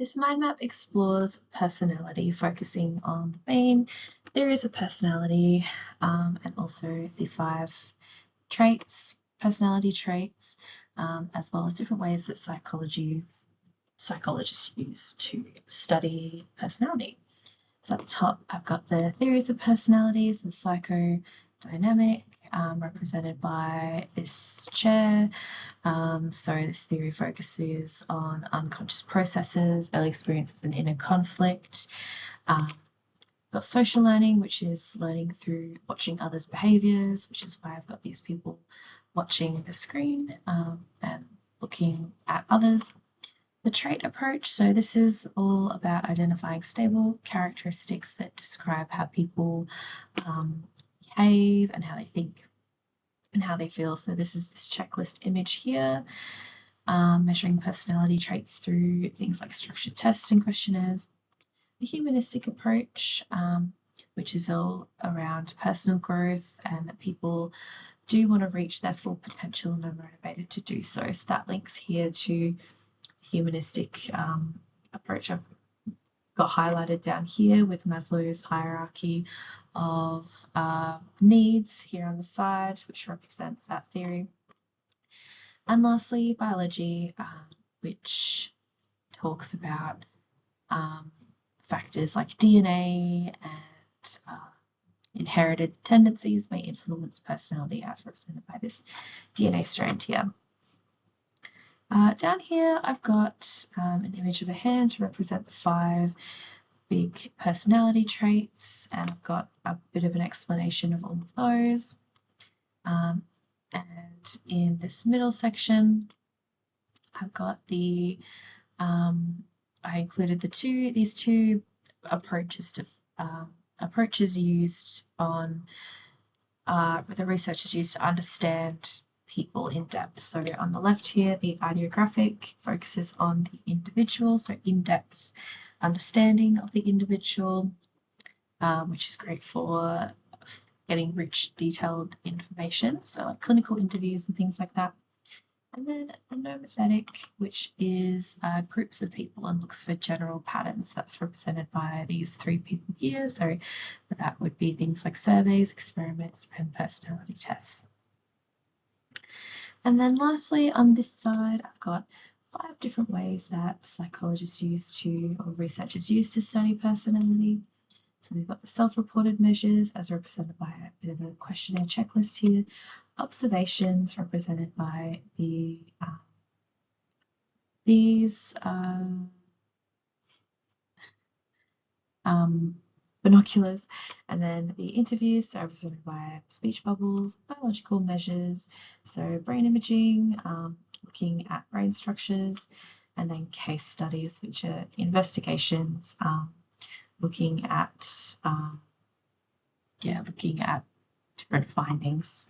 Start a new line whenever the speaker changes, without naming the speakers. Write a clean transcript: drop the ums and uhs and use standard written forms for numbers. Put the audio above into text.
This mind map explores personality, focusing on the main theories of personality and also the 5 personality traits, as well as different ways that psychologists use to study personality. So at the top, I've got the theories of personalities, the psychodynamic, represented by this chair. So this theory focuses on unconscious processes, early experiences, and inner conflict. Got social learning, which is learning through watching others' behaviors, which is why I've got these people watching the screen and looking at others. The trait approach, so this is all about identifying stable characteristics that describe how people behave and how they think and how they feel. So this is this checklist image here, measuring personality traits through things like structured tests and questionnaires. The humanistic approach, which is all around personal growth and that people do want to reach their full potential and are motivated to do so. So that links here to humanistic approach I've got highlighted down here with Maslow's hierarchy of needs here on the side, which represents that theory. And lastly, biology, which talks about factors like DNA and inherited tendencies may influence personality as represented by this DNA strand here. Down here, I've got an image of a hand to represent the 5 big personality traits, and I've got a bit of an explanation of all of those. And in this middle section, I've got the I included these two approaches to approaches used on the researchers used to understand people in depth. So on the left here, the ideographic focuses on the individual, so in-depth understanding of the individual, which is great for getting rich, detailed information, so like clinical interviews and things like that. And then the nomothetic, which is groups of people and looks for general patterns. That's represented by these 3 people here. So that would be things like surveys, experiments, and personality tests. And then lastly, on this side, I've got 5 different ways that psychologists use to, or researchers use to study personality. So we've got the self-reported measures as represented by a bit of a questionnaire checklist here. Observations represented by these binoculars, and then the interviews, so represented by speech bubbles, biological measures, so brain imaging, looking at brain structures, and then case studies, which are investigations, looking at different findings.